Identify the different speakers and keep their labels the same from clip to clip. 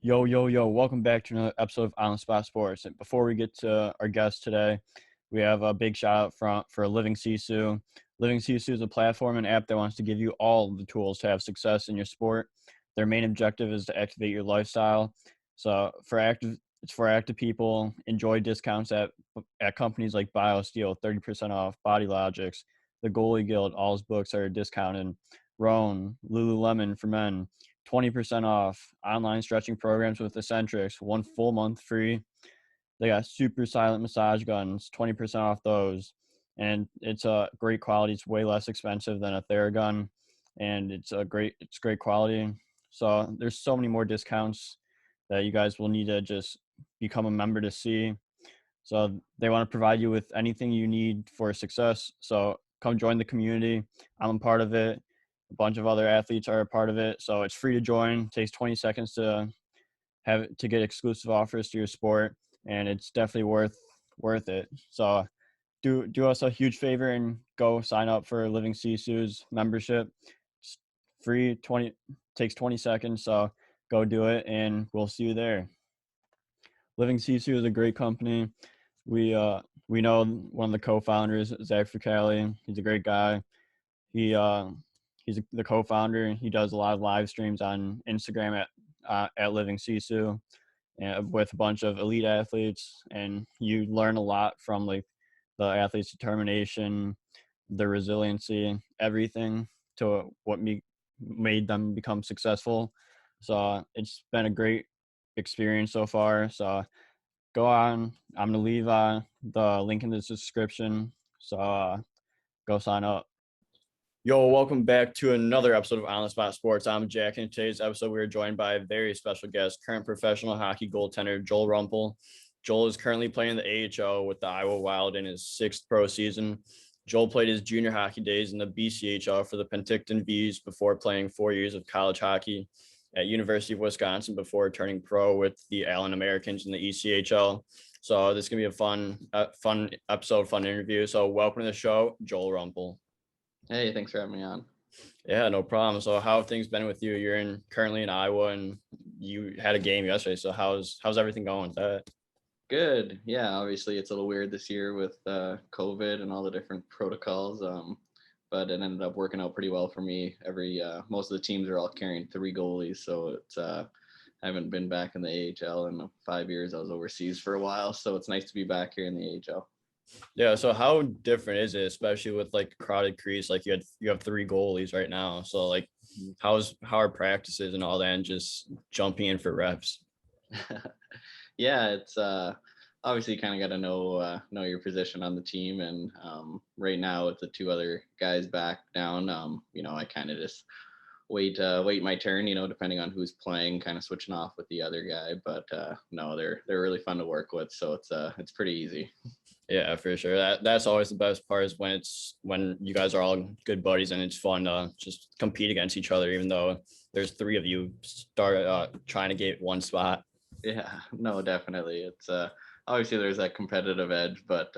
Speaker 1: Yo, yo, yo, welcome back to another episode of On the Spot Sports. And before we get to our guest today, we have a big shout out for Living Sisu. Living Sisu is a platform and app that wants to give you all the tools to have success in your sport. Their main objective is to activate your lifestyle. So it's for active people. Enjoy discounts at companies like BioSteel, 30% off, Body Logics, the Goalie Guild, all his books are discounted. Roan, Lululemon for men, 20% off, online stretching programs with Eccentrics, 1 full month free. They got super silent massage guns, 20% off those. And it's a great quality. It's way less expensive than a Theragun, and it's great quality. So there's so many more discounts that you guys will need to just become a member to see. So they want to provide you with anything you need for success. So come join the community. I'm a part of it. A bunch of other athletes are a part of it. So it's free to join. It takes 20 seconds to get exclusive offers to your sport, and it's definitely worth it. So do us a huge favor and go sign up for Living Sisu's membership. It's free, 20 takes 20 seconds. So go do it, and we'll see you there. Living Sisu is a great company. We know one of the co-founders, Zach Fricali. He's a great guy. He's the co-founder. He does a lot of live streams on Instagram at Living Sisu, and with a bunch of elite athletes, and you learn a lot from like the athletes' determination, their resiliency, everything to what made them become successful. So it's been a great experience so far. So go on. I'm gonna leave the link in the description. So go sign up. Yo, welcome back to another episode of On the Spot Sports. I'm Jack, and in today's episode, we are joined by a very special guest, current professional hockey goaltender Joel Rumpel. Joel is currently playing the AHL with the Iowa Wild in his sixth pro season. Joel played his junior hockey days in the BCHL for the Penticton Vees before playing 4 years of college hockey at University of Wisconsin before turning pro with the Allen Americans in the ECHL. So this is going to be a fun episode, fun interview. So welcome to the show, Joel Rumpel.
Speaker 2: Hey, thanks for having me on.
Speaker 1: Yeah, no problem. So how have things been with you? You're currently in Iowa, and you had a game yesterday. So how's everything going with that?
Speaker 2: Good. Yeah, obviously it's a little weird this year with COVID and all the different protocols. But it ended up working out pretty well for me. Most of the teams are all carrying 3 goalies, so it's I haven't been back in the AHL in 5 years. I was overseas for a while, so it's nice to be back here in the AHL.
Speaker 1: Yeah, so how different is it, especially with like crowded crease? Like you have 3 goalies right now. So like how are practices and all that, and just jumping in for reps?
Speaker 2: Yeah, it's obviously you kind of got to know your position on the team, and right now with the 2 other guys back down, I kind of just wait my turn, depending on who's playing, kind of switching off with the other guy. But no, they're really fun to work with, so it's pretty easy.
Speaker 1: Yeah, for sure. That's always the best part, is when you guys are all good buddies and it's fun to just compete against each other, even though there's 3 of you trying to get one spot.
Speaker 2: Yeah, no, definitely. It's obviously there's that competitive edge, but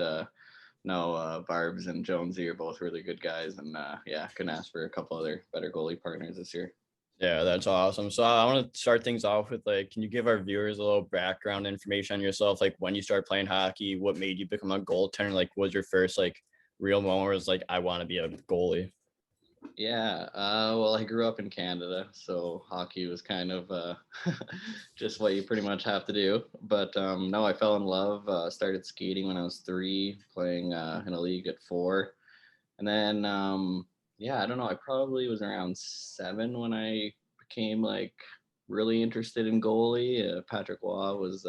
Speaker 2: no, Barbs and Jonesy are both really good guys, and yeah, couldn't ask for a couple other better goalie partners this year.
Speaker 1: Yeah, that's awesome. So I want to start things off with, like, can you give our viewers a little background information on yourself? Like, when you started playing hockey, what made you become a goaltender? Like, what was your first like real moment where it's like, I want to be a goalie?
Speaker 2: Yeah, well, I grew up in Canada, so hockey was kind of just what you pretty much have to do. But no, I fell in love. Started skating when I was 3, playing in a league at 4, and then yeah, I don't know. I probably was around 7 when I became like really interested in goalie. Patrick Waugh was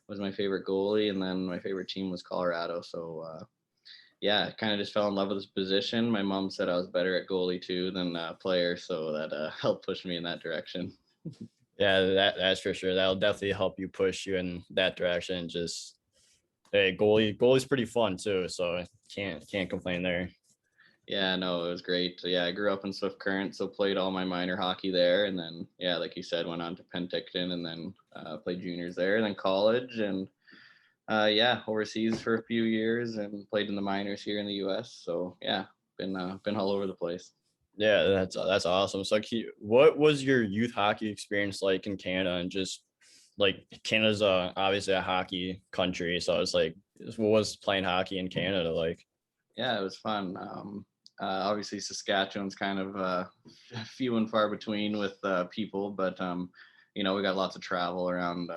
Speaker 2: my favorite goalie, and then my favorite team was Colorado. So yeah, kind of just fell in love with this position. My mom said I was better at goalie too than player, so that helped push me in that direction.
Speaker 1: Yeah, that's for sure. That'll definitely help you push you in that direction. Just, hey, goalie's pretty fun too, so can't complain there.
Speaker 2: Yeah, no, it was great. So, yeah, I grew up in Swift Current, so played all my minor hockey there, and then yeah, like you said, went on to Penticton, and then played juniors there, and then college, and yeah, overseas for a few years, and played in the minors here in the U.S. So yeah, been all over the place.
Speaker 1: Yeah, that's awesome. So what was your youth hockey experience like in Canada, and just like Canada's obviously a hockey country, so it's like, what was playing hockey in Canada like?
Speaker 2: Yeah, it was fun. Obviously, Saskatchewan's kind of few and far between with people, but we got lots of travel around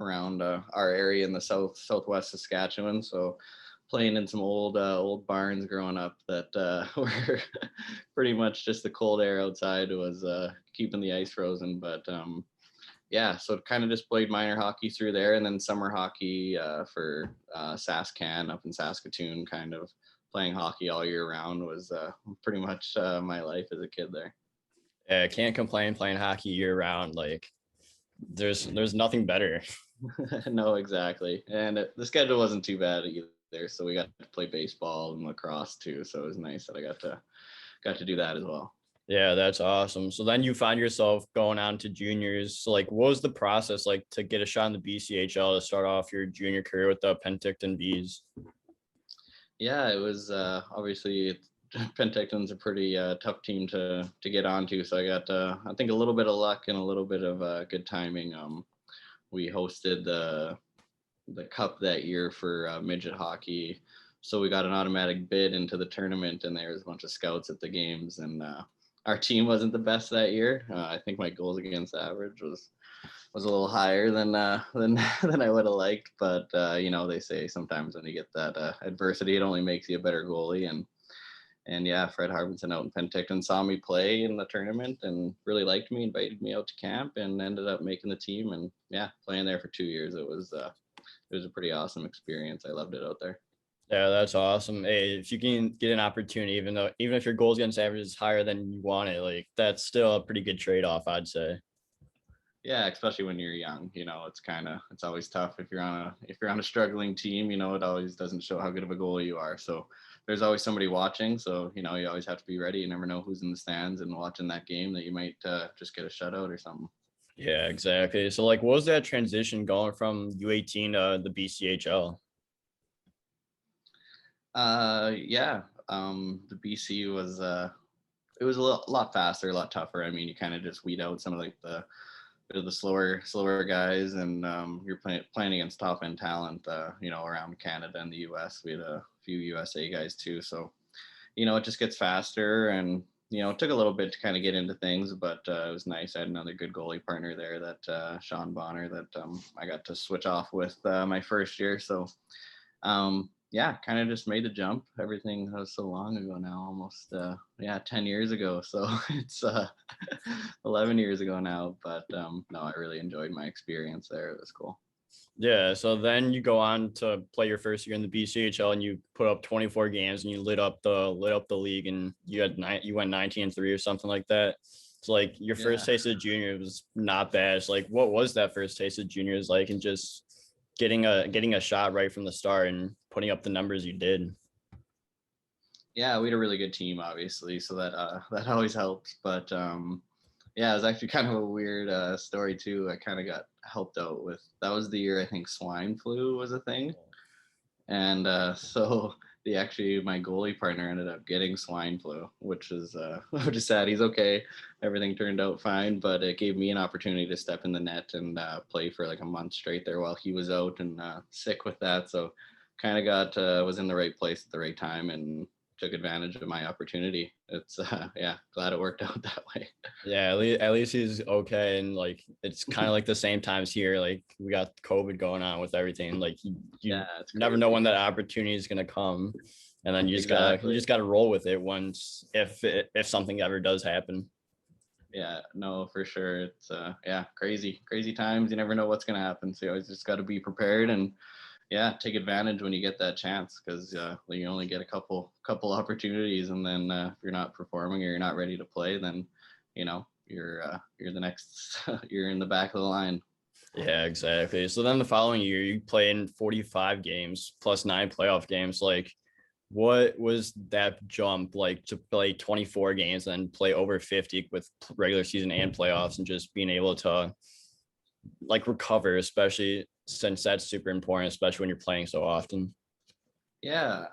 Speaker 2: our area in the southwest Saskatchewan. So playing in some old barns growing up that were pretty much just the cold air outside was keeping the ice frozen. But yeah, so kind of just played minor hockey through there, and then summer hockey for Saskatchewan up in Saskatoon, kind of playing hockey all year round was pretty much my life as a kid there.
Speaker 1: Yeah, I can't complain playing hockey year round. Like there's nothing better.
Speaker 2: No, exactly. And the schedule wasn't too bad either, so we got to play baseball and lacrosse too. So it was nice that I got to do that as well.
Speaker 1: Yeah, that's awesome. So then you find yourself going on to juniors. So like, what was the process like to get a shot in the BCHL to start off your junior career with the Penticton Bees?
Speaker 2: Yeah, it was obviously Penticton's a pretty tough team to get onto. So I got I think a little bit of luck and a little bit of good timing. We hosted the cup that year for midget hockey, so we got an automatic bid into the tournament, and there was a bunch of scouts at the games, and our team wasn't the best that year. I think my goals against average was a little higher than than I would have liked, but they say sometimes when you get that adversity, it only makes you a better goalie. And yeah, Fred Harbinson out in Penticton saw me play in the tournament and really liked me, invited me out to camp, and ended up making the team. And yeah, playing there for 2 years, it was a pretty awesome experience. I loved it out there.
Speaker 1: Yeah, that's awesome. Hey, if you can get an opportunity, even if your goals against average is higher than you want it, like that's still a pretty good trade-off, I'd say.
Speaker 2: Yeah, especially when you're young, it's always tough if you're on a struggling team. It always doesn't show how good of a goalie you are. So there's always somebody watching. So you always have to be ready. You never know who's in the stands and watching that game that you might just get a shutout or something.
Speaker 1: Yeah, exactly. So like, what was that transition going from U18 to the BCHL?
Speaker 2: Yeah, the BC was it was a lot faster, a lot tougher. I mean, you kind of just weed out some of like the slower guys, and you're playing against top end talent. Around Canada and the U.S. We had a few USA guys too, so it just gets faster, and it took a little bit to kind of get into things, but it was nice. I had another good goalie partner there, that Sean Bonner, that I got to switch off with my first year. So yeah, kind of just made the jump. Everything was so long ago now, almost 10 years ago. So it's 11 years ago now. But no, I really enjoyed my experience there. It was cool.
Speaker 1: Yeah, so then you go on to play your first year in the BCHL, and you put up 24 games, and you lit up the league, and you went 19-3 or something like that. So like your first taste of junior was not bad. It's like, what was that first taste of juniors like, and just getting a shot right from the start and putting up the numbers you did?
Speaker 2: Yeah, we had a really good team, obviously, so that always helps. But yeah, it was actually kind of a weird story too. I kind of got helped out with, that was the year I think swine flu was a thing, and so my goalie partner ended up getting swine flu, which is which is sad. He's okay, everything turned out fine, but it gave me an opportunity to step in the net and play for like a month straight there while he was out and sick with that. So kind of was in the right place at the right time and took advantage of my opportunity. It's yeah, glad it worked out that way.
Speaker 1: Yeah, at least he's okay, and like it's kind of like the same times here. Like we got COVID going on with everything. Like you
Speaker 2: Yeah, it's
Speaker 1: never know when that opportunity is gonna come, and then you just gotta roll with it once if something ever does happen.
Speaker 2: Yeah, no, for sure. It's yeah, crazy times. You never know what's gonna happen, so you always just got to be prepared and yeah, take advantage when you get that chance, because you only get a couple opportunities, and then if you're not performing or you're not ready to play, then you're the next you're in the back of the line.
Speaker 1: Yeah, exactly. So then the following year, you play in 45 games plus 9 playoff games. Like, what was that jump like to play 24 games and play over 50 with regular season and playoffs, and just being able to like recover, especially since that's super important, especially when you're playing so often?
Speaker 2: Yeah,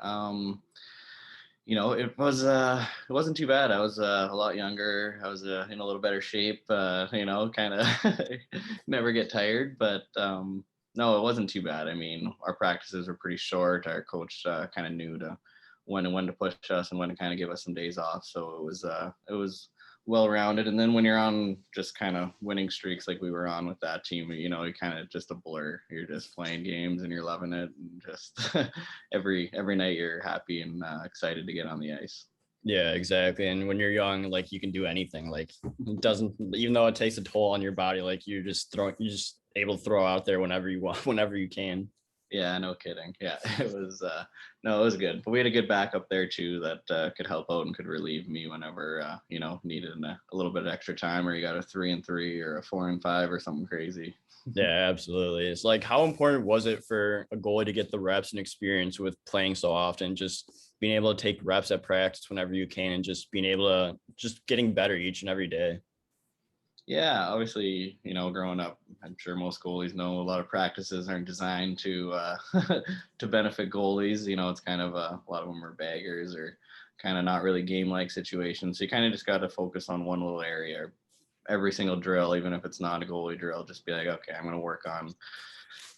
Speaker 2: It wasn't too bad. I was a lot younger. I was in a little better shape. Kind of never get tired, but no, it wasn't too bad. I mean, our practices were pretty short. Our coach kind of knew to when to push us and when to kind of give us some days off. So it was well rounded. And then when you're on just kind of winning streaks like we were on with that team, you kind of just a blur. You're just playing games and you're loving it, and just every night you're happy and excited to get on the ice.
Speaker 1: Yeah, exactly. And when you're young, like you can do anything. Like it doesn't, even though it takes a toll on your body, like you're just able to throw out there whenever you want, whenever you can.
Speaker 2: Yeah, no kidding. Yeah, no, it was good. But we had a good backup there too that could help out and could relieve me whenever needed a little bit of extra time, or you got a 3-3 or a 4-5 or something crazy.
Speaker 1: Yeah, absolutely. It's like, how important was it for a goalie to get the reps and experience with playing so often, just being able to take reps at practice whenever you can, and just being able to just getting better each and every day?
Speaker 2: Yeah, obviously, growing up, I'm sure most goalies know a lot of practices aren't designed to to benefit goalies. It's kind of a lot of them are baggers or kind of not really game-like situations. So you kind of just got to focus on one little area every single drill, even if it's not a goalie drill. Just be like, okay, I'm going to work on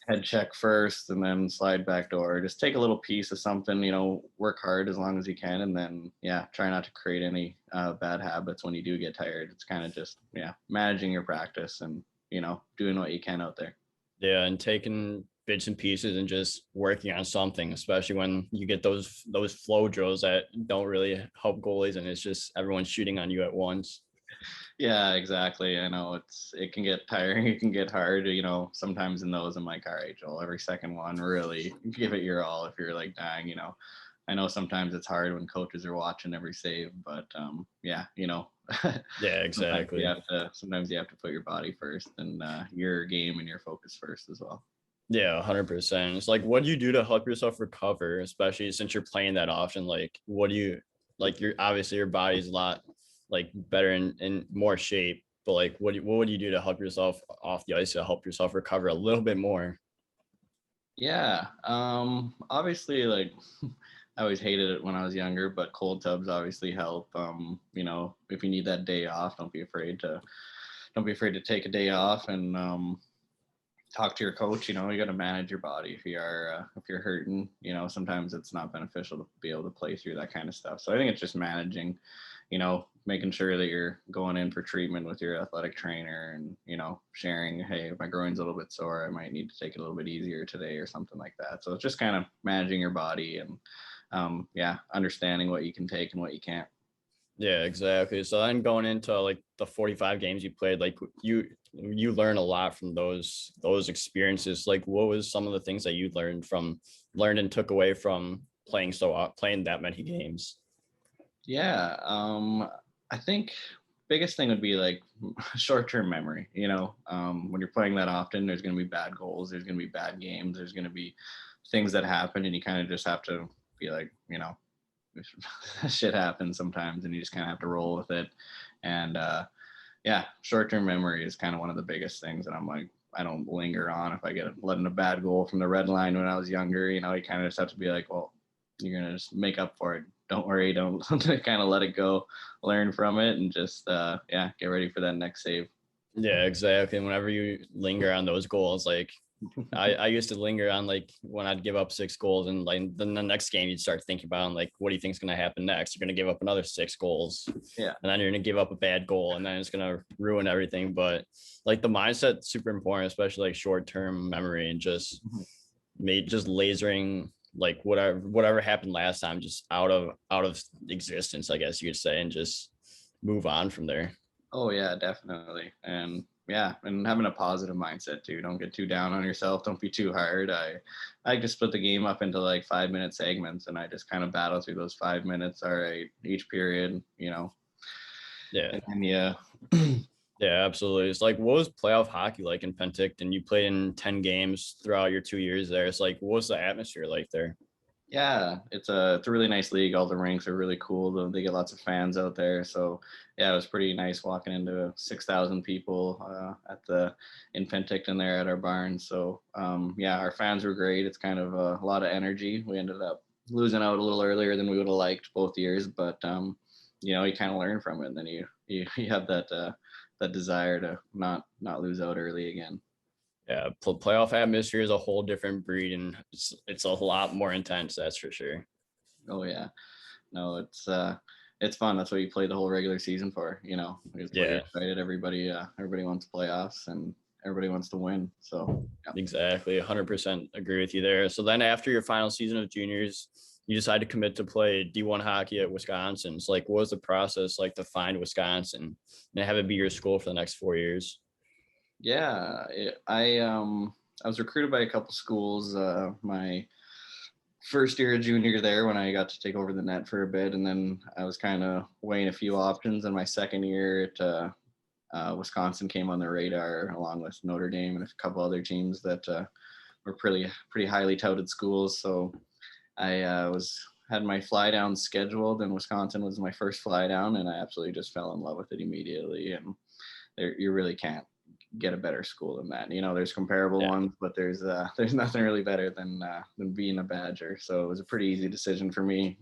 Speaker 2: head check first and then slide back door. Just take a little piece of something, work hard as long as you can. And then, yeah, try not to create any bad habits when you do get tired. It's kind of just, yeah, managing your practice and, doing what you can out there.
Speaker 1: Yeah, and taking bits and pieces and just working on something, especially when you get those flow drills that don't really help goalies, and it's just everyone shooting on you at once.
Speaker 2: Yeah, exactly. I know it can get tiring. It can get hard. Sometimes in those, I'm like, all right, Joel, every second one, really give it your all. If you're like dying, I know sometimes it's hard when coaches are watching every save, but yeah,
Speaker 1: Yeah, exactly.
Speaker 2: sometimes you have to put your body first and your game and your focus first as well.
Speaker 1: Yeah, 100%. It's like, what do you do to help yourself recover, especially since you're playing that often? Like, what do you like? You're obviously your body's a lot like better in more shape, but like, what would you do to help yourself off the ice to help yourself recover a little bit more?
Speaker 2: Yeah. Obviously, like I always hated it when I was younger, but cold tubs obviously help. If you need that day off, don't be afraid to take a day off and talk to your coach. You got to manage your body if you're hurting. Sometimes it's not beneficial to be able to play through that kind of stuff. So I think it's just managing, making sure that you're going in for treatment with your athletic trainer and, sharing, hey, my groin's a little bit sore, I might need to take it a little bit easier today or something like that. So it's just kind of managing your body and, yeah, understanding what you can take and what you can't.
Speaker 1: Yeah, exactly. So then going into like the 45 games you played, like you learn a lot from those experiences. Like, what was some of the things that you learned and took away from playing that many games?
Speaker 2: Yeah. I think biggest thing would be like short-term memory. When you're playing that often, there's going to be bad goals, there's going to be bad games, there's going to be things that happen, and you kind of just have to be like, shit happens sometimes, and you just kind of have to roll with it. And yeah, short-term memory is kind of one of the biggest things. And I'm like, I don't linger on if I get letting a bad goal from the red line when I was younger. You kind of just have to be like, well, you're gonna just make up for it. Don't worry, don't kind of let it go, learn from it, and just yeah, get ready for that next save.
Speaker 1: Yeah, exactly. And whenever you linger on those goals, like I used to linger on like when I'd give up 6 goals, and like then the next game you'd start thinking about like, what do you think is going to happen next? You're going to give up another 6 goals,
Speaker 2: Yeah.
Speaker 1: and then you're going to give up a bad goal, and then it's going to ruin everything. But like the mindset's super important, especially like short term memory, and just just lasering like whatever happened last time just out of existence, I guess you could say, and just move on from there.
Speaker 2: Oh yeah, definitely. And yeah, and having a positive mindset too. Don't get too down on yourself. Don't be too hard. I just split the game up into like 5-minute segments, and I just kind of battle through those 5 minutes. All right, each period,
Speaker 1: Yeah.
Speaker 2: and then yeah.
Speaker 1: Yeah, absolutely. It's like, what was playoff hockey like in Penticton? You played in 10 games throughout your 2 years there. It's like, what was the atmosphere like there?
Speaker 2: Yeah, it's a really nice league. All the rinks are really cool. They get lots of fans out there. So yeah, it was pretty nice walking into 6,000 people at the in Penticton there at our barn. So yeah, our fans were great. It's kind of a lot of energy. We ended up losing out a little earlier than we would have liked both years, but you kind of learn from it, and then you have that desire to not lose out early again.
Speaker 1: Yeah, playoff atmosphere is a whole different breed, and it's a lot more intense. That's for sure.
Speaker 2: Oh yeah, no, it's fun. That's what you play the whole regular season for. It's what you're
Speaker 1: Yeah,
Speaker 2: excited. Everybody wants playoffs, and everybody wants to win. So yeah.
Speaker 1: exactly. 100% agree with you there. So then after your final season of juniors, you decide to commit to play D1 hockey at Wisconsin. So like, what was the process like to find Wisconsin and have it be your school for the next 4 years?
Speaker 2: Yeah, I was recruited by a couple schools. My first year of junior there, when I got to take over the net for a bit, and then I was kind of weighing a few options. And my second year at Wisconsin came on the radar, along with Notre Dame and a couple other teams that were pretty highly touted schools. So I had my fly down scheduled, and Wisconsin was my first fly down, and I absolutely just fell in love with it immediately. And you really can't get a better school than that. There's comparable
Speaker 1: Yeah.
Speaker 2: ones, but there's nothing really better than being a Badger. So it was a pretty easy decision for me.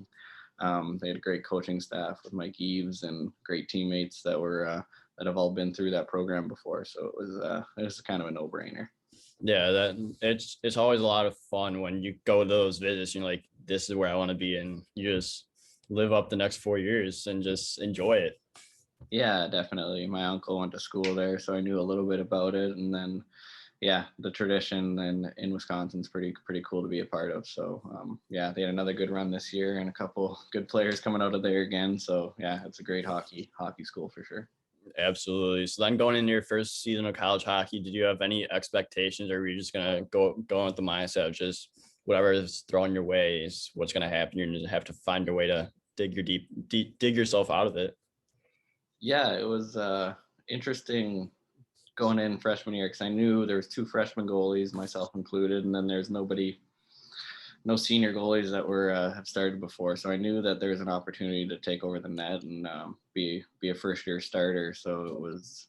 Speaker 2: They had a great coaching staff with Mike Eves and great teammates that have all been through that program before. So it was kind of a no-brainer.
Speaker 1: Yeah, that it's always a lot of fun when you go to those visits. You're like, this is where I want to be, and you just live up the next 4 years and just enjoy it.
Speaker 2: Yeah, definitely. My uncle went to school there, so I knew a little bit about it. And then, yeah, the tradition in Wisconsin is pretty cool to be a part of. So, yeah, they had another good run this year, and a couple good players coming out of there again. So, yeah, it's a great hockey school for sure.
Speaker 1: Absolutely. So then going into your first season of college hockey, did you have any expectations, or were you just gonna go with the mindset of just whatever is thrown your way is what's gonna happen? You're gonna have to find your way to dig yourself out of it.
Speaker 2: Yeah, it was interesting going in freshman year, because I knew there was two freshman goalies, myself included, and then there's no senior goalies that were have started before. So I knew that there was an opportunity to take over the net and be a first year starter. So it was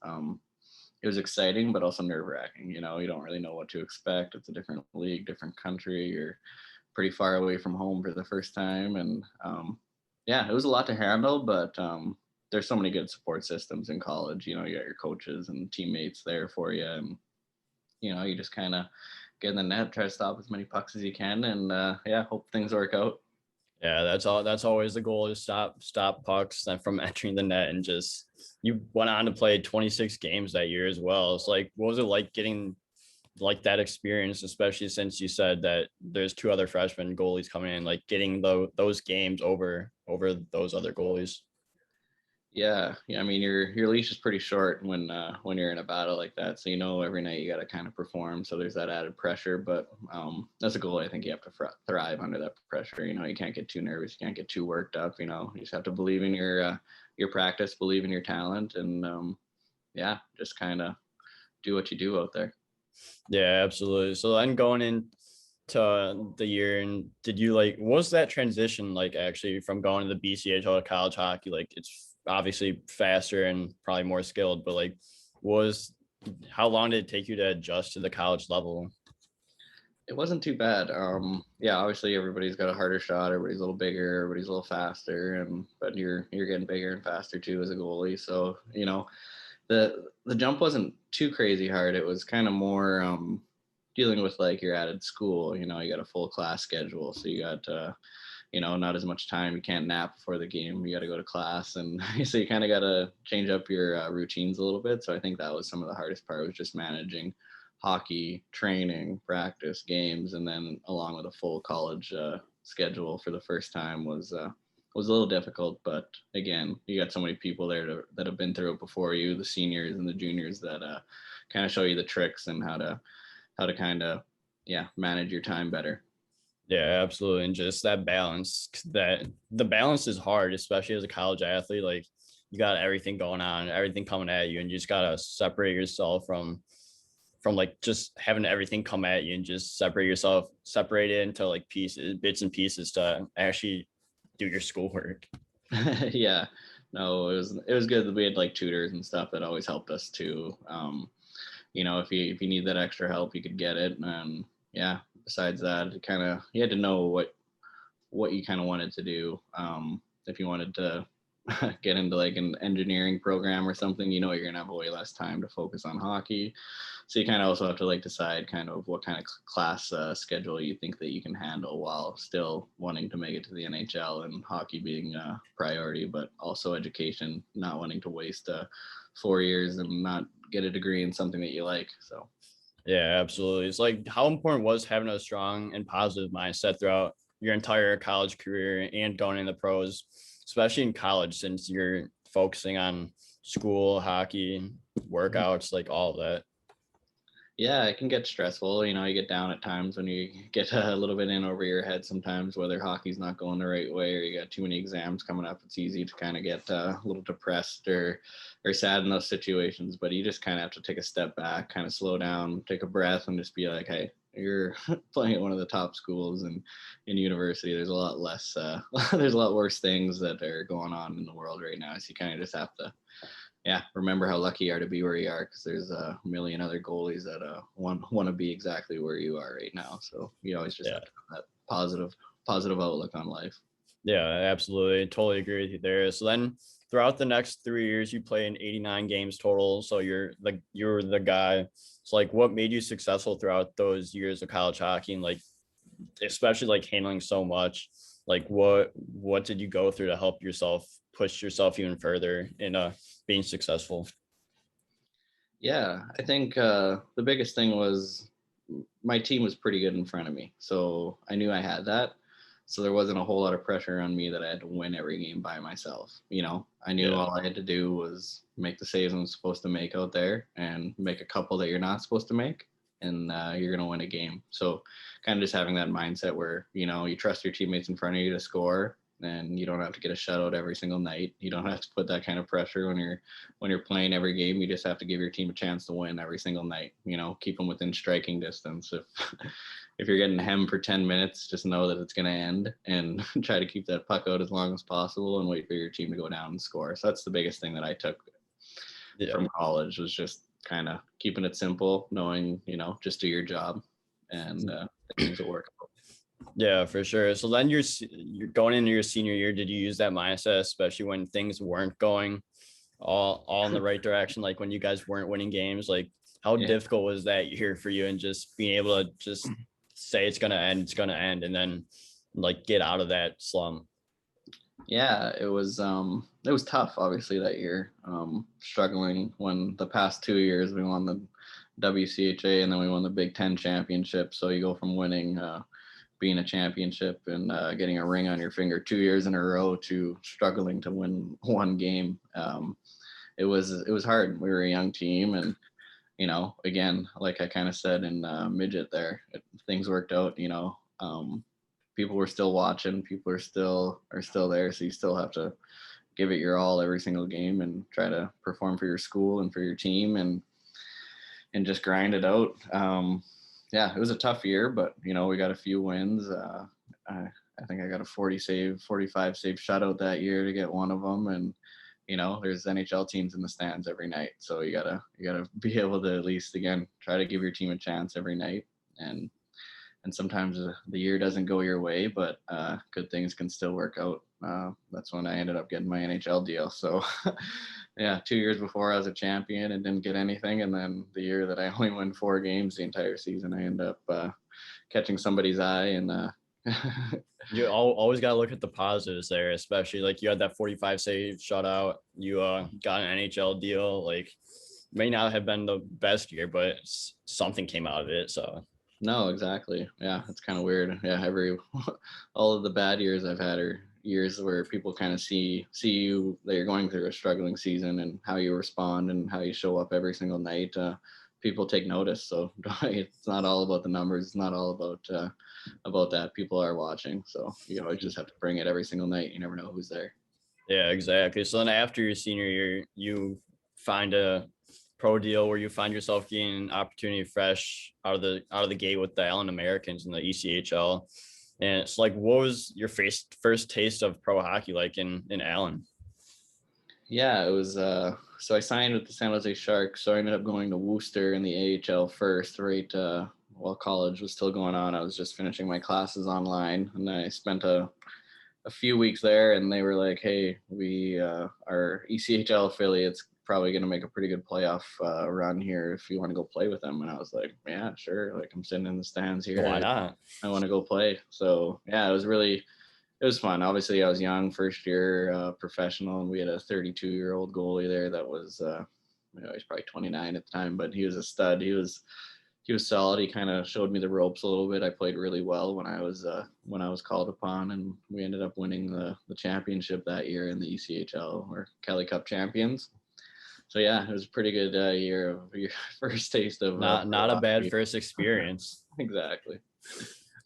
Speaker 2: exciting, but also nerve wracking. You don't really know what to expect. It's a different league, different country. You're pretty far away from home for the first time, and yeah, it was a lot to handle. But there's so many good support systems in college. You got your coaches and teammates there for you, and you just kind of get in the net, try to stop as many pucks as you can, and yeah, hope things work out.
Speaker 1: Yeah, that's always the goal, is stop pucks from entering the net. And just, you went on to play 26 games that year as well. It's like, what was it like getting like that experience, especially since you said that there's two other freshman goalies coming in, like getting those games over those other goalies?
Speaker 2: Yeah. I mean, your leash is pretty short when you're in a battle like that. So every night you got to kind of perform. So there's that added pressure. But as a goalie, I think you have to thrive under that pressure. You can't get too nervous. You can't get too worked up. You just have to believe in your practice, believe in your talent, and yeah, just kind of do what you do out there.
Speaker 1: Yeah, absolutely. So then going into the year, and did you like, what was that transition like actually from going to the BCHL to college hockey? Like, it's obviously faster and probably more skilled, but like, was how long did it take you to adjust to the college level?
Speaker 2: It wasn't too bad. Yeah, obviously everybody's got a harder shot. Everybody's a little bigger. Everybody's a little faster, and but you're getting bigger and faster too as a goalie. So the jump wasn't too crazy hard. It was kind of more dealing with like you're at school. You got a full class schedule, so you got not as much time. You can't nap before the game. You got to go to class, and so you kind of got to change up your routines a little bit. So I think that was some of the hardest part, was just managing hockey, training, practice, games, and then along with a full college schedule for the first time was a little difficult. But again, you got so many people there that have been through it before you, the seniors and the juniors, that kind of show you the tricks and how to kind of manage your time better.
Speaker 1: Yeah, absolutely. And just that balance, that the balance is hard, especially as a college athlete. Like, you got everything going on, everything coming at you, and you just gotta separate yourself from like just having everything come at you, and just separate it into like bits and pieces to actually do your schoolwork.
Speaker 2: Yeah, no, it was good that we had like tutors and stuff that always helped us too. If you need that extra help, you could get it. And yeah, besides that, you had to know what you kind of wanted to do. If you wanted to get into like an engineering program or something, you're going to have way less time to focus on hockey. So you kind of also have to like decide kind of what kind of class schedule you think that you can handle while still wanting to make it to the NHL, and hockey being a priority, but also education, not wanting to waste 4 years and not get a degree in something that you like. So
Speaker 1: Yeah, absolutely. It's like, how important was having a strong and positive mindset throughout your entire college career and going in the pros, especially in college, since you're focusing on school, hockey, workouts, like all of that.
Speaker 2: yeah, it can get stressful. You get down at times when you get a little bit in over your head sometimes, whether hockey's not going the right way or you got too many exams coming up. It's easy to kind of get a little depressed or sad in those situations, but you just kind of have to take a step back, kind of slow down, take a breath, and just be like, hey, you're playing at one of the top schools and in university. There's a lot less, there's a lot worse things that are going on in the world right now. So you kind of just have to, yeah, remember how lucky you are to be where you are, because there's a million other goalies that want to be exactly where you are right now. So you always just
Speaker 1: Yeah.
Speaker 2: have to have that positive outlook on life.
Speaker 1: Yeah, absolutely. Totally agree with you there. So then throughout the next 3 years, you play in 89 games total. So you're the guy. So like, what made you successful throughout those years of college hockey, and like especially like handling so much? Like what did you go through to help yourself push yourself even further in being successful?
Speaker 2: Yeah, I think the biggest thing was my team was pretty good in front of me, so I knew I had that. So there wasn't a whole lot of pressure on me that I had to win every game by myself. I knew
Speaker 1: Yeah.
Speaker 2: all I had to do was make the saves I'm supposed to make out there and make a couple that you're not supposed to make, and you're gonna win a game. So kind of just having that mindset where you trust your teammates in front of you to score, and you don't have to get a shutout every single night. You don't have to put that kind of pressure when you're playing every game. You just have to give your team a chance to win every single night. Keep them within striking distance. If if you're getting hemmed for 10 minutes, just know that it's going to end, and try to keep that puck out as long as possible and wait for your team to go down and score. So that's the biggest thing that I took
Speaker 1: Yeah.
Speaker 2: from college, was just kind of keeping it simple, knowing, just do your job, and things will work out.
Speaker 1: Yeah, for sure. So then you're going into your senior year. Did you use that mindset, especially when things weren't going all in the right direction? Like when you guys weren't winning games, like how
Speaker 2: Yeah.
Speaker 1: difficult was that year for you, and just being able to just say it's gonna end, and then like get out of that slump?
Speaker 2: Yeah, it was tough obviously that year. Struggling when the past 2 years we won the WCHA and then we won the Big Ten championship. So you go from winning being a championship and getting a ring on your finger 2 years in a row to struggling to win one game. It was hard. We were a young team, and again, like I kind of said in midget there, things worked out. People were still watching. People are still there. So you still have to give it your all every single game and try to perform for your school and for your team, and just grind it out. Yeah, it was a tough year, but we got a few wins. I think I got a 45 save shutout that year to get one of them, and there's NHL teams in the stands every night, so you gotta be able to at least again try to give your team a chance every night, and sometimes the year doesn't go your way, but good things can still work out. That's when I ended up getting my NHL deal. So, yeah, 2 years before I was a champion and didn't get anything, and then the year that I only won 4 games the entire season, I end up catching somebody's eye and.
Speaker 1: You always got to look at the positives there, especially like you had that 45 save shutout. You got an NHL deal. Like, may not have been the best year, but something came out of it. So
Speaker 2: No, exactly. Yeah, it's kind of weird. Yeah, all of the bad years I've had are years where people kind of see you that you're going through a struggling season and how you respond and how you show up every single night. People take notice. So it's not all about the numbers. It's not all about that. People are watching. So you always just have to bring it every single night. You never know who's there.
Speaker 1: yeah, exactly. So then after your senior year, you find a pro deal where you find yourself getting an opportunity fresh out of the gate with the Allen Americans in the ECHL. And it's like, what was your first taste of pro hockey like in Allen?
Speaker 2: Yeah, it was. So I signed with the San Jose Sharks. So I ended up going to Worcester in the AHL first, right while college was still going on, I was just finishing my classes online, and I spent a few weeks there, and they were like, "Hey, we our ECHL affiliates probably going to make a pretty good playoff run here if you want to go play with them." And I was like, "Yeah, sure. Like, I'm sitting in the stands
Speaker 1: Why
Speaker 2: here.
Speaker 1: not?
Speaker 2: I want to go play." So yeah, it was fun. Obviously, I was young, first year professional, and we had a 32-year-old goalie there that was, he's probably 29 at the time, but he was a stud. He was solid. He kind of showed me the ropes a little bit. I played really well when I was called upon, and we ended up winning the championship that year in the ECHL, or Kelly Cup champions. So yeah, it was a pretty good year of your first taste of
Speaker 1: Not
Speaker 2: pro
Speaker 1: a bad
Speaker 2: hockey.
Speaker 1: first experience.
Speaker 2: Exactly.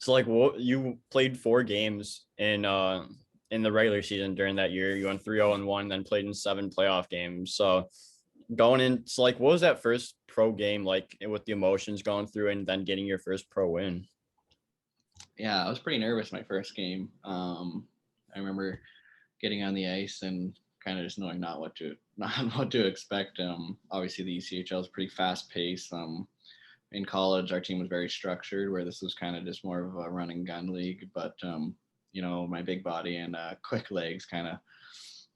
Speaker 1: So like, what, you played 4 games in the regular season during that year. You went 3-0-1, then played in 7 playoff games. So going in, so like, what was that first pro game like with the emotions going through and then getting your first pro win?
Speaker 2: Yeah, I was pretty nervous my first game. I remember getting on the ice and kind of just knowing not what to not what to expect. Obviously the ECHL is pretty fast paced. In college, our team was very structured, where this was kind of just more of a run and gun league. But my big body and quick legs kind of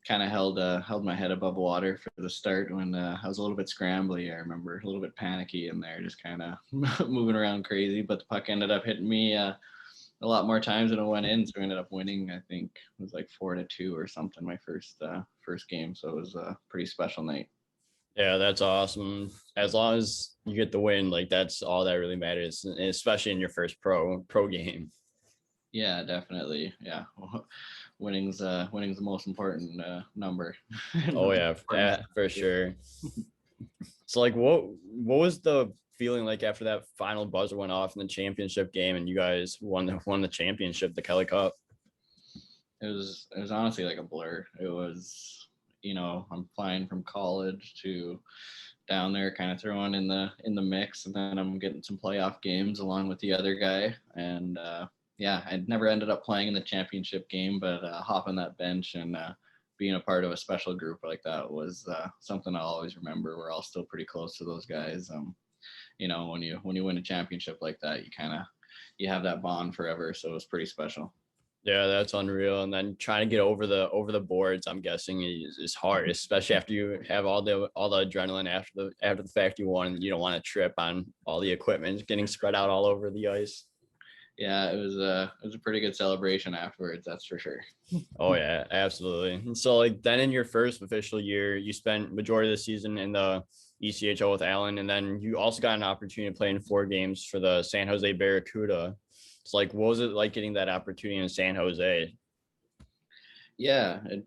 Speaker 2: held my head above water for the start when I was a little bit scrambly. I remember a little bit panicky in there, just kind of moving around crazy. But the puck ended up hitting me a lot more times than it went in, so we ended up winning. I think it was like 4-2 or something my first game. So it was a pretty special night.
Speaker 1: Yeah, that's awesome. As long as you get the win, like that's all that really matters, and especially in your first pro game.
Speaker 2: Yeah, definitely. Yeah, winning's the most important number.
Speaker 1: Oh yeah, for sure. So like, what was the feeling like after that final buzzer went off in the championship game and you guys won the championship, the Kelly Cup?
Speaker 2: It was honestly like a blur. It was, I'm flying from college to down there, kind of throwing in the mix, and then I'm getting some playoff games along with the other guy. And yeah, I never ended up playing in the championship game, but hopping that bench and being a part of a special group like that was something I'll always remember. We're all still pretty close to those guys. When you win a championship like that, you have that bond forever. So it was pretty special.
Speaker 1: Yeah, that's unreal. And then trying to get over the boards, I'm guessing is hard, especially after you have all the adrenaline after the fact you won. You don't want to trip on all the equipment getting spread out all over the ice.
Speaker 2: Yeah, it was a pretty good celebration afterwards, that's for sure.
Speaker 1: Oh yeah, absolutely. And so like then in your first official year, you spent majority of the season in the ECHL with Allen, and then you also got an opportunity to play in 4 games for the San Jose Barracuda. It's like, what was it like getting that opportunity in San Jose?
Speaker 2: Yeah, it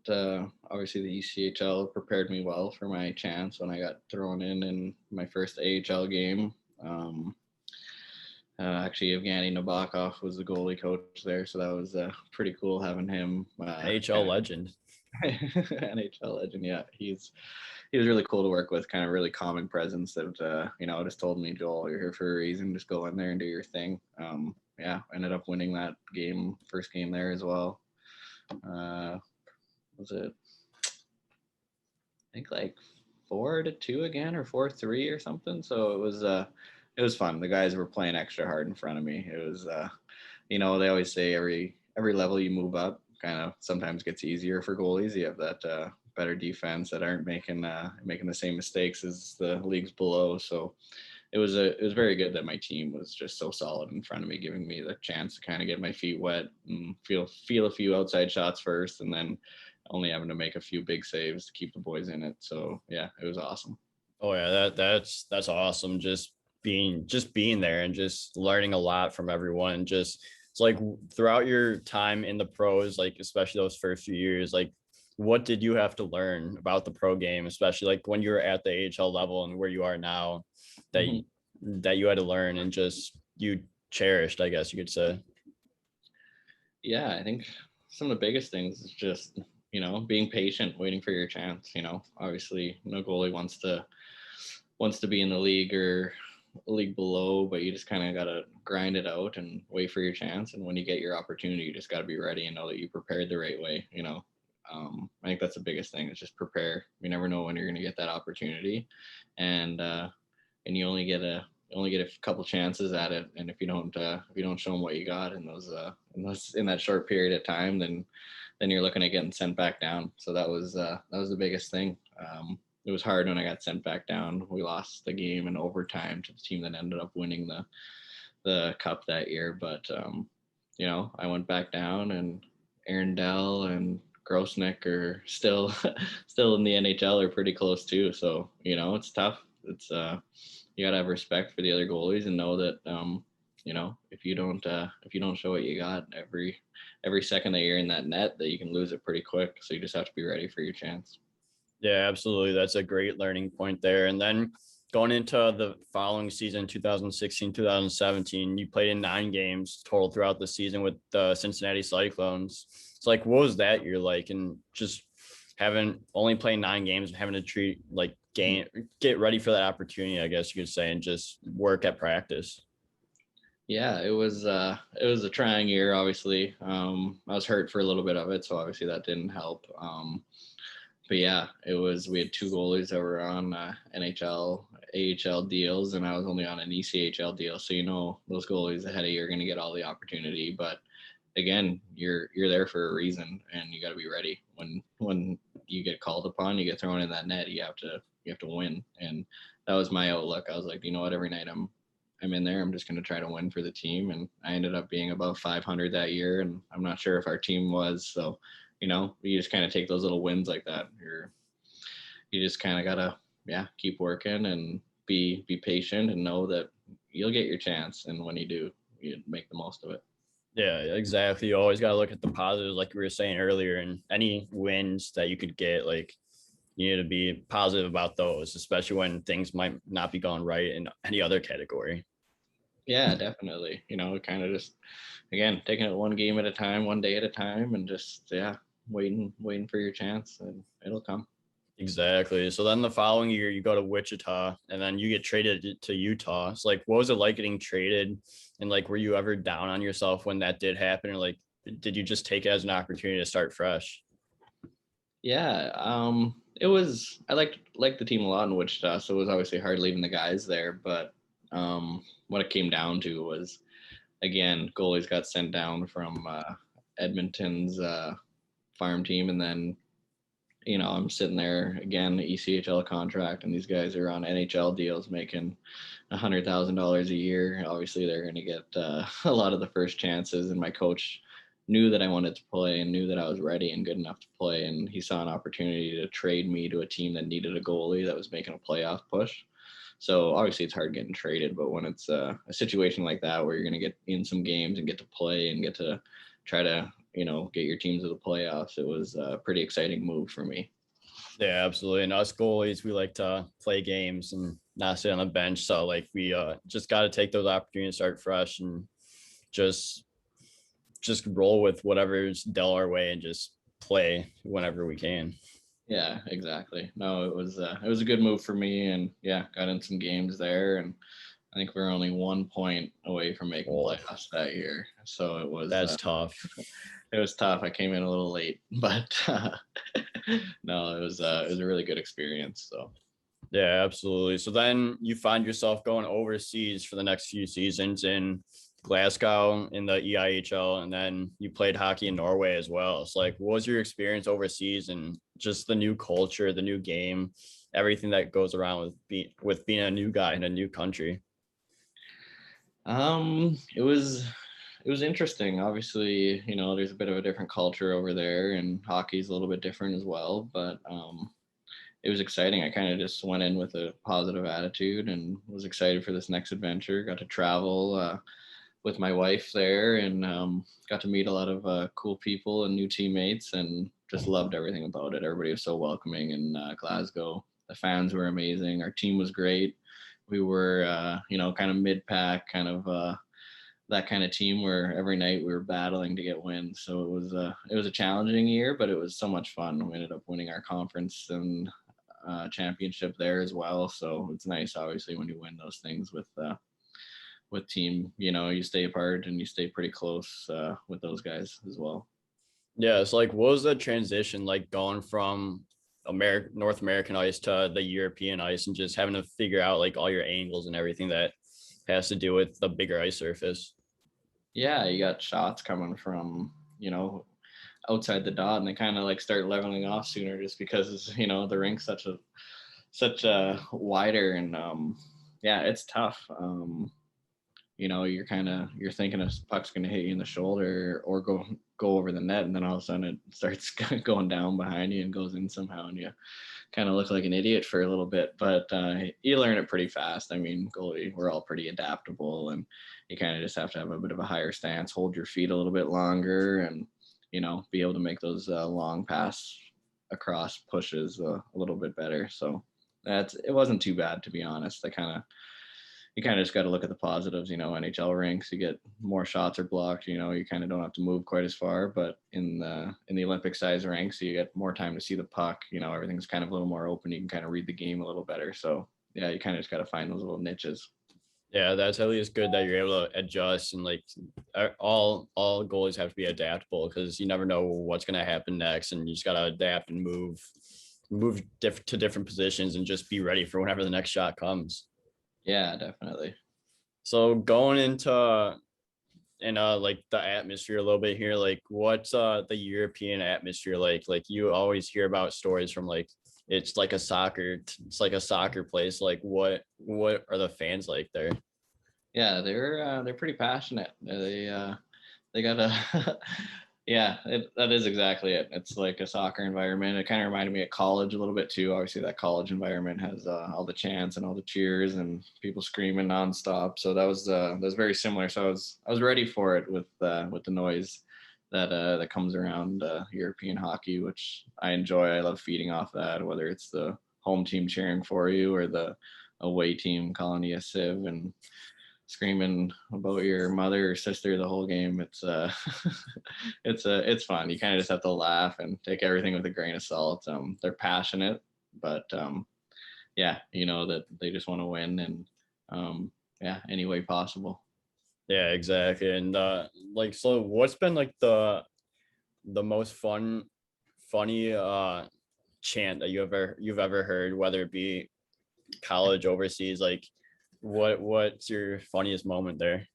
Speaker 2: obviously the ECHL prepared me well for my chance when I got thrown in my first AHL game. Um, Actually, Evgeny Nabokov was the goalie coach there, so that was pretty cool having him.
Speaker 1: NHL legend.
Speaker 2: NHL legend, yeah. He was really cool to work with, kind of really calming presence that just told me, "Joel, you're here for a reason. Just go in there and do your thing." Yeah, I ended up winning that game, first game there as well. Was it, I think, like 4-2 again, or 4-3 or something. So it was fun. The guys were playing extra hard in front of me. It was they always say every level you move up kind of sometimes gets easier for goalies. You have that better defense that aren't making the same mistakes as the leagues below. So it was very good that my team was just so solid in front of me, giving me the chance to kind of get my feet wet and feel a few outside shots first, and then only having to make a few big saves to keep the boys in it. So yeah, it was awesome.
Speaker 1: Oh yeah, that's awesome. Just being there and just learning a lot from everyone. Just it's like throughout your time in the pros, like especially those first few years, like what did you have to learn about the pro game, especially like when you were at the AHL level and where you are now, that
Speaker 2: Mhm.
Speaker 1: you, that you had to learn and just you cherished, I guess you could say.
Speaker 2: Yeah, I think some of the biggest things is just being patient, waiting for your chance. Obviously, no goalie wants to be in the league or a league below, but you just kind of gotta grind it out and wait for your chance. And when you get your opportunity, you just gotta be ready and know that you prepared the right way. I think that's the biggest thing is just prepare. You never know when you're gonna get that opportunity, and you only get you only get a couple chances at it, and if you don't show them what you got in that short period of time, then you're looking at getting sent back down. So that was the biggest thing. It was hard when I got sent back down. We lost the game in overtime to the team that ended up winning the cup that year. But I went back down, and Aaron Dell and Grossnick are still still in the NHL, are pretty close too. So it's tough. It's you gotta have respect for the other goalies and know that if you don't show what you got every second that you're in that net, that you can lose it pretty quick. So you just have to be ready for your chance.
Speaker 1: Yeah, absolutely. That's a great learning point there. And then going into the following season, 2016, 2017, you played in 9 games total throughout the season with the Cincinnati Cyclones. It's like, what was that year like? And just having only playing 9 games and having to get ready for that opportunity, I guess you could say, and just work at practice.
Speaker 2: Yeah, it was a trying year. Obviously, I was hurt for a little bit of it, so obviously that didn't help. But yeah, we had 2 goalies that were on NHL, AHL deals, and I was only on an ECHL deal. So those goalies ahead of you are going to get all the opportunity. But again, you're there for a reason, and you got to be ready when you get called upon, you get thrown in that net. You have to win, and that was my outlook. I was like, what, every night I'm in there, I'm just going to try to win for the team, and I ended up being above 500 that year, and I'm not sure if our team was. So you just kind of take those little wins like that. You just kind of gotta keep working and be patient and know that you'll get your chance, and when you do, you make the most of it.
Speaker 1: Yeah, exactly. You always got to look at the positives, like we were saying earlier, and any wins that you could get, like you need to be positive about those, especially when things might not be going right in any other category.
Speaker 2: Yeah, definitely. Kind of just, again, taking it one game at a time, one day at a time, and just waiting for your chance, and it'll come.
Speaker 1: Exactly. So then the following year, you go to Wichita, and then you get traded to Utah. It's like, what was it like getting traded? And like, were you ever down on yourself when that did happen? Or like, did you just take it as an opportunity to start fresh?
Speaker 2: Yeah, it was. I liked the team a lot in Wichita, so it was obviously hard leaving the guys there. But what it came down to was, again, goalies got sent down from Edmonton's farm team, and then I'm sitting there again, ECHL contract, and these guys are on NHL deals making $100,000 a year. Obviously, they're going to get a lot of the first chances, and my coach knew that I wanted to play and knew that I was ready and good enough to play, and he saw an opportunity to trade me to a team that needed a goalie that was making a playoff push. So obviously it's hard getting traded, but when it's a situation like that where you're going to get in some games and get to play and get to try to get your team to the playoffs, it was a pretty exciting move for me.
Speaker 1: Yeah, absolutely. And us goalies, we like to play games and not sit on the bench. So like we just got to take those opportunities to start fresh and just roll with whatever's dealt our way and just play whenever we can.
Speaker 2: Yeah, exactly. No, it was a good move for me, and got in some games there, and I think we were only 1 point away from making playoffs that year. So it was
Speaker 1: tough.
Speaker 2: It was tough. I came in a little late, but no, it was a really good experience. So
Speaker 1: yeah, absolutely. So then you find yourself going overseas for the next few seasons in Glasgow in the EIHL, and then you played hockey in Norway as well. It's like, what was your experience overseas and just the new culture, the new game, everything that goes around with being a new guy in a new country?
Speaker 2: It was interesting. Obviously, there's a bit of a different culture over there, and hockey's a little bit different as well. But it was exciting. I kind of just went in with a positive attitude and was excited for this next adventure. Got to travel with my wife there, and got to meet a lot of cool people and new teammates, and just loved everything about it. Everybody was so welcoming in Glasgow. The fans were amazing. Our team was great. We were, kind of mid-pack, kind of that kind of team where every night we were battling to get wins. So it was a challenging year, but it was so much fun. We ended up winning our conference and championship there as well. So it's nice, obviously, when you win those things with team. You stay apart and you stay pretty close with those guys as well.
Speaker 1: Yeah, it's like, what was the transition like going from North American ice to the European ice and just having to figure out like all your angles and everything that has to do with the bigger ice surface.
Speaker 2: Yeah, you got shots coming from, outside the dot, and they kind of like start leveling off sooner just because, the rink's such a wider, and yeah, it's tough. You're thinking a puck's going to hit you in the shoulder or go over the net, and then all of a sudden it starts going down behind you and goes in somehow, and you kind of look like an idiot for a little bit. But you learn it pretty fast. I mean, goalie, we're all pretty adaptable, and you kind of just have to have a bit of a higher stance, hold your feet a little bit longer, and be able to make those long pass across pushes a little bit better. So it wasn't too bad, to be honest. You kind of just got to look at the positives. NHL rinks, you get more shots are blocked. You kind of don't have to move quite as far. But in the Olympic size rinks, you get more time to see the puck. Everything's kind of a little more open. You can kind of read the game a little better. So yeah, you kind of just got to find those little niches.
Speaker 1: Yeah, that's at least good that you're able to adjust, and like all goalies have to be adaptable because you never know what's going to happen next, and you just got to adapt and move to different positions and just be ready for whenever the next shot comes.
Speaker 2: Yeah, definitely.
Speaker 1: So going into like the atmosphere a little bit here, like what's the European atmosphere like? Like you always hear about stories from like it's like a soccer place. Like what are the fans like there?
Speaker 2: Yeah, they're pretty passionate. They got a yeah, that is exactly it. It's like a soccer environment. It kind of reminded me of college a little bit too. Obviously, that college environment has all the chants and all the cheers and people screaming nonstop. So that was very similar. So I was ready for it with the noise that comes around European hockey, which I enjoy. I love feeding off that, whether it's the home team cheering for you or the away team calling you a sieve and screaming about your mother or sister the whole game. It's it's fun. You kind of just have to laugh and take everything with a grain of salt. They're passionate, but yeah, that they just want to win, and yeah, any way possible.
Speaker 1: Yeah, exactly. And like so what's been like the most funny chant that you've ever heard, whether it be college, overseas, like what's your funniest moment there?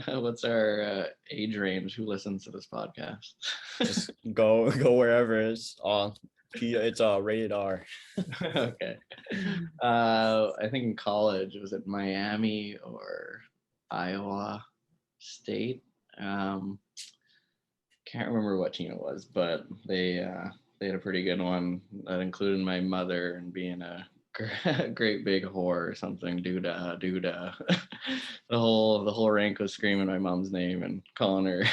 Speaker 2: What's our age range? Who listens to this podcast?
Speaker 1: Just go wherever it's rated R.
Speaker 2: Okay. I think in college, was it Miami or Iowa State? Can't remember what team it was, but they had a pretty good one that included my mother and being a great big whore or something. Duda, duda. The whole rank was screaming my mom's name and calling her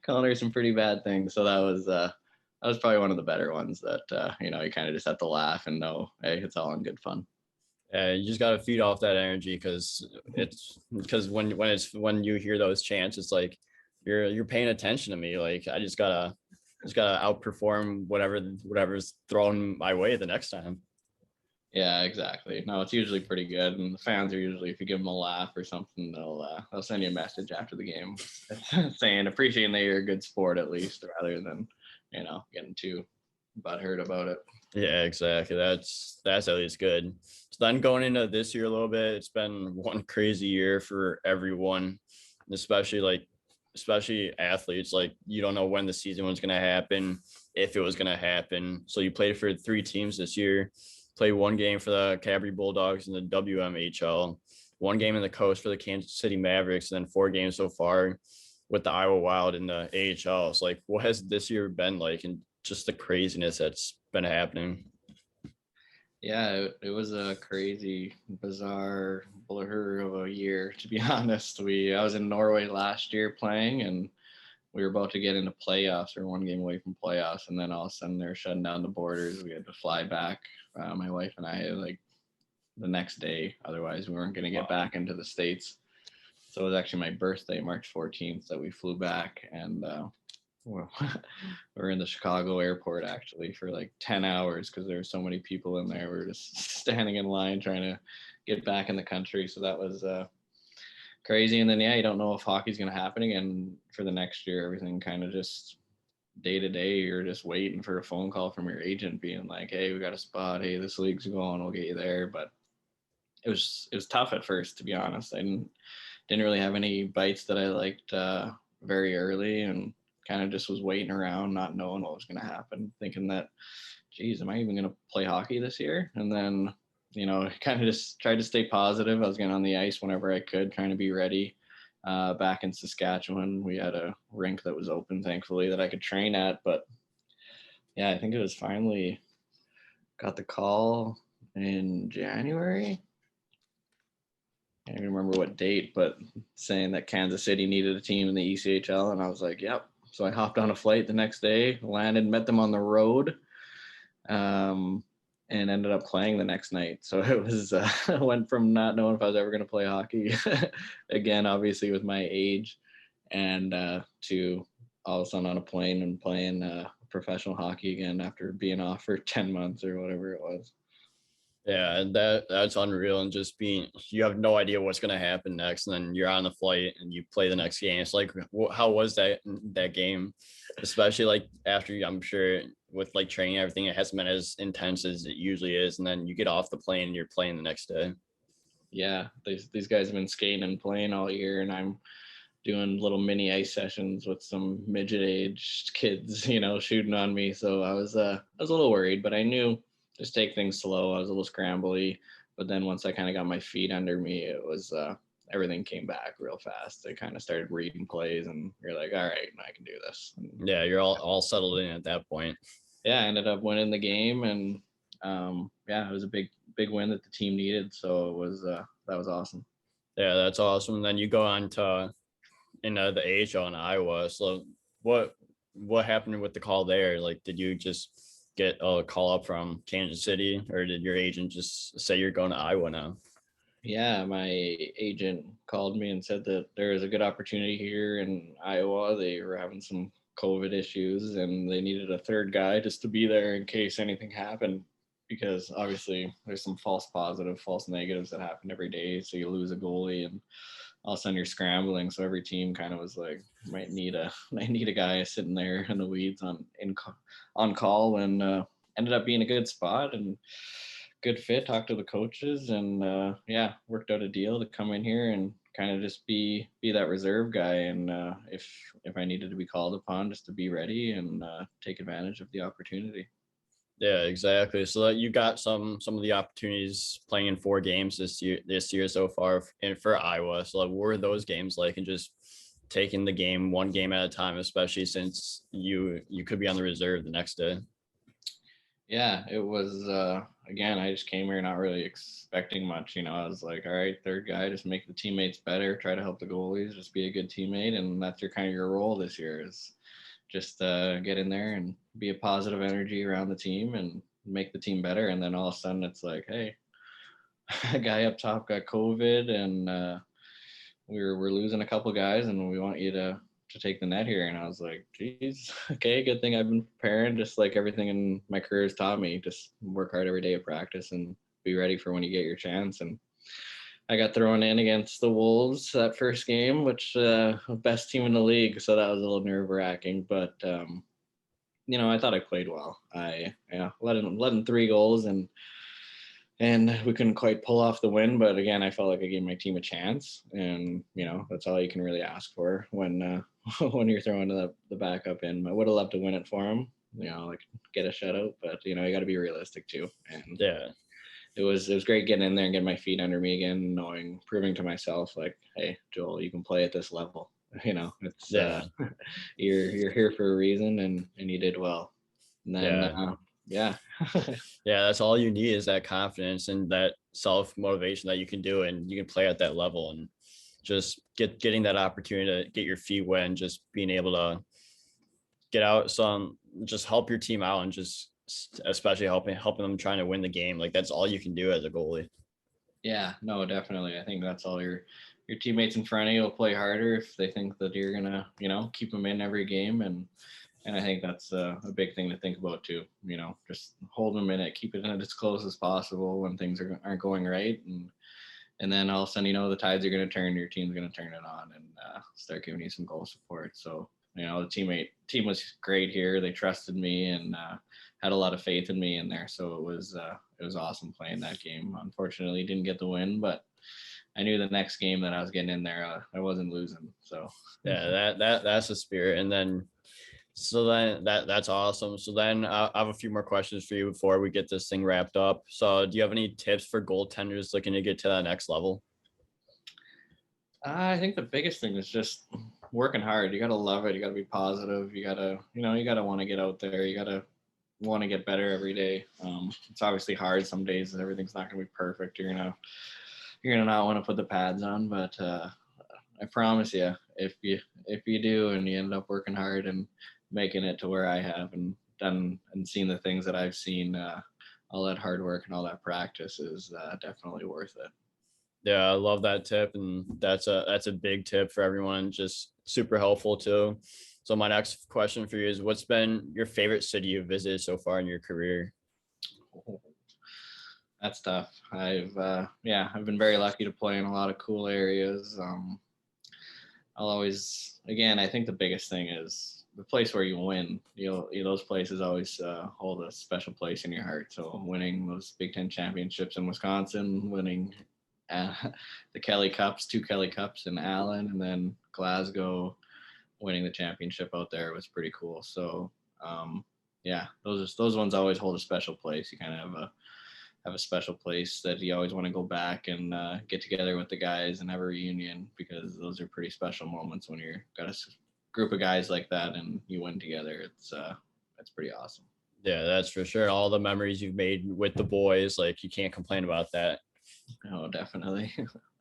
Speaker 2: calling her some pretty bad things. So that was probably one of the better ones that you kind of just have to laugh and know, hey, it's all in good fun.
Speaker 1: You just gotta feed off that energy because when you hear those chants, it's like you're paying attention to me. Like I just gotta outperform whatever's thrown my way the next time.
Speaker 2: Yeah, exactly. No, it's usually pretty good, and the fans are usually, if you give them a laugh or something, they'll send you a message after the game saying appreciating that you're a good sport at least, rather than getting too butthurt about it.
Speaker 1: Yeah, exactly. That's at least good. So then going into this year a little bit, it's been one crazy year for everyone, especially athletes. Like you don't know when the season was gonna happen, if it was gonna happen. So you played for three teams this year. Played one game for the Calgary Bulldogs in the WMHL, one game in the coast for the Kansas City Mavericks, and then four games so far with the Iowa Wild in the AHL. So like what has this year been like, and just the craziness that's been happening?
Speaker 2: Yeah, it was a crazy, bizarre blur of a year, to be honest. I was in Norway last year playing, and we were about to get into playoffs. We were one game away from playoffs, and then all of a sudden they're shutting down the borders. We had to fly back, my wife and I, like the next day. Otherwise, we weren't going to get back into the States. So it was actually my birthday, March 14th, that we flew back, and well, we were in the Chicago airport actually for like 10 hours because there were so many people in there. We were just standing in line trying to get back in the country. So that was crazy. And then, yeah, you don't know if hockey's going to happen again for the next year. Everything kind of just day to day, you're just waiting for a phone call from your agent being like, hey, we got a spot. Hey, this league's going. We'll get you there. But it was tough at first, to be honest. I didn't really have any bites that I liked very early, and kind of just was waiting around, not knowing what was going to happen, thinking that, geez, am I even going to play hockey this year? And then, kind of just tried to stay positive. I was getting on the ice whenever I could, trying to be ready. Back in Saskatchewan, we had a rink that was open, thankfully, that I could train at. But yeah, I think it was finally got the call in January. I don't even remember what date, but saying that Kansas City needed a team in the ECHL, and I was like, yep. So I hopped on a flight the next day, landed, met them on the road, and ended up playing the next night. So it was went from not knowing if I was ever going to play hockey again, obviously with my age, and to all of a sudden on a plane and playing professional hockey again after being off for 10 months or whatever it was.
Speaker 1: Yeah, that's unreal. And just you have no idea what's going to happen next, and then you're on the flight and you play the next game. It's like, how was that game? Especially like after, I'm sure with like training and everything, it hasn't been as intense as it usually is. And then you get off the plane and you're playing the next day.
Speaker 2: Yeah, these guys have been skating and playing all year, and I'm doing little mini ice sessions with some midget aged kids, shooting on me. So I was a little worried, but I knew just take things slow. I was a little scrambly, but then once I kind of got my feet under me, it was everything came back real fast. I kind of started reading plays, and you're like, all right, I can do this. And,
Speaker 1: yeah, you're all settled in at that point.
Speaker 2: Yeah, I ended up winning the game, and it was a big win that the team needed. So it was that was awesome.
Speaker 1: Yeah, that's awesome. And then you go on to in the AHL in Iowa. So what happened with the call there? Like, did you just get a call up from Kansas City, or did your agent just say you're going to Iowa now?
Speaker 2: Yeah, my agent called me and said that there is a good opportunity here in Iowa. They were having some COVID issues, and they needed a third guy just to be there in case anything happened. Because obviously there's some false positive, false negatives that happen every day. So you lose a goalie, and all of a sudden you're scrambling. So every team kind of was like, might need a guy sitting there in the weeds on call, and ended up being a good spot and good fit. Talked to the coaches, and worked out a deal to come in here and kind of just be that reserve guy, and if I needed to be called upon, just to be ready and take advantage of the opportunity.
Speaker 1: Yeah, exactly. So that you got some of the opportunities playing in 4 games this year so far and for Iowa. So like, what were those games like, and just taking the game one game at a time, especially since you could be on the reserve the next day?
Speaker 2: Yeah, it was again, I just came here not really expecting much. I was like, all right, third guy, just make the teammates better, try to help the goalies, just be a good teammate, and that's your role this year is just get in there and be a positive energy around the team and make the team better. And then all of a sudden it's like, hey, a guy up top got COVID, and we're losing a couple guys, and we want you to take the net here. And I was like, geez, okay, good thing I've been preparing, just like everything in my career has taught me. Just work hard every day at practice and be ready for when you get your chance. And I got thrown in against the Wolves that first game, which best team in the league. So that was a little nerve wracking, but I thought I played well. I let in 3 goals, and we couldn't quite pull off the win. But again, I felt like I gave my team a chance, and that's all you can really ask for when when you're throwing the backup in. I would have loved to win it for him, like get a shutout, but you got to be realistic too. And
Speaker 1: Yeah.
Speaker 2: It was great getting in there and getting my feet under me again, proving to myself like, hey, Joel, you can play at this level. It's you're here for a reason, and you did well. And then
Speaker 1: yeah, that's all you need is that confidence and that self motivation that you can do and you can play at that level, and just getting that opportunity to get your feet wet and just being able to get out just help your team out, and just especially helping them trying to win the game. Like, that's all you can do as a goalie.
Speaker 2: Yeah, no, definitely. I think that's all your teammates in front of you will play harder if they think that you're gonna, keep them in every game, and I think that's a big thing to think about too. Just hold them in it, keep it in as close as possible when things aren't going right, and then all of a sudden, the tides are going to turn. Your team's going to turn it on and start giving you some goal support. So the team was great here. They trusted me and had a lot of faith in me in there. So it it was awesome playing that game. Unfortunately, didn't get the win, but I knew the next game that I was getting in there, I wasn't losing. So
Speaker 1: Yeah, that's the spirit. And then that's awesome. So then I have a few more questions for you before we get this thing wrapped up. So do you have any tips for goaltenders looking to get to that next level?
Speaker 2: I think the biggest thing is just working hard. You got to love it. You got to be positive. You got to, you got to want to get out there. You got to want to get better every day. It's obviously hard some days and everything's not going to be perfect. You're gonna not want to put the pads on, but I promise you, if you do and you end up working hard and making it to where I have and done and seen the things that I've seen, all that hard work and all that practice is definitely worth it.
Speaker 1: Yeah, I love that tip, and that's a big tip for everyone. Just super helpful too. So my next question for you is, what's been your favorite city you've visited so far in your career?
Speaker 2: That's tough. I've been very lucky to play in a lot of cool areas. I'll always, again, I think the biggest thing is the place where you win. Those places always hold a special place in your heart. So winning those Big Ten championships in Wisconsin, winning uh, the Kelly Cups, 2 Kelly Cups in Allen, and then Glasgow, winning the championship out there was pretty cool. So yeah, those ones always hold a special place. You kind of have a special place that you always want to go back and get together with the guys and have a reunion, because those are pretty special moments when you're got a group of guys like that and you win together. It's pretty awesome.
Speaker 1: Yeah, that's for sure. All the memories you've made with the boys, like you can't complain about that.
Speaker 2: Oh, definitely.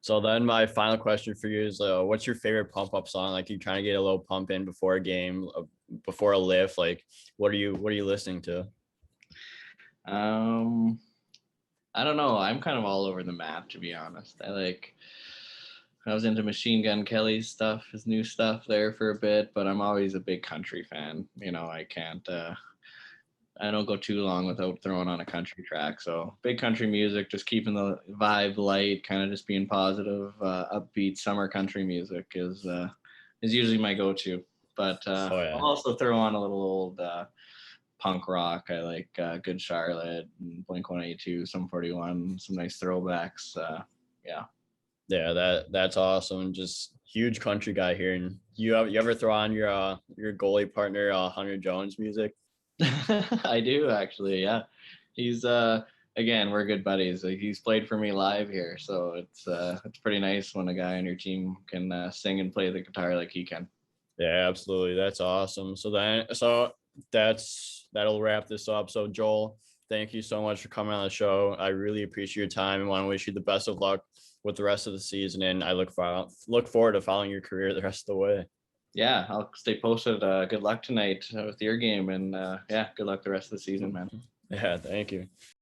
Speaker 1: So then my final question for you is, what's your favorite pump up song? Like you trying to get a little pump in before a game, before a lift. Like what are you listening to?
Speaker 2: um, I don't know. I'm kind of all over the map, to be honest. I was into Machine Gun Kelly's stuff, his new stuff there for a bit, but I'm always a big country fan. I can't I don't go too long without throwing on a country track. So big country music, just keeping the vibe light, kind of just being positive, upbeat summer country music is usually my go-to. But
Speaker 1: Oh
Speaker 2: I'll
Speaker 1: yeah.
Speaker 2: also throw on a little old punk rock. I like Good Charlotte and Blink 182, some 41, some nice throwbacks. Yeah.
Speaker 1: Yeah, that's awesome. Just huge country guy here. And you ever throw on your goalie partner Hunter Jones music?
Speaker 2: I do actually. Yeah, he's again, we're good buddies. Like, he's played for me live here, so it's pretty nice when a guy on your team can sing and play the guitar like he can.
Speaker 1: Yeah, absolutely. That's awesome. That'll wrap this up. So Joel, thank you so much for coming on the show. I really appreciate your time and want to wish you the best of luck with the rest of the season. And I look forward to following your career the rest of the way.
Speaker 2: Yeah, I'll stay posted. Good luck tonight with your game, and yeah, good luck the rest of the season, man.
Speaker 1: Yeah, thank you.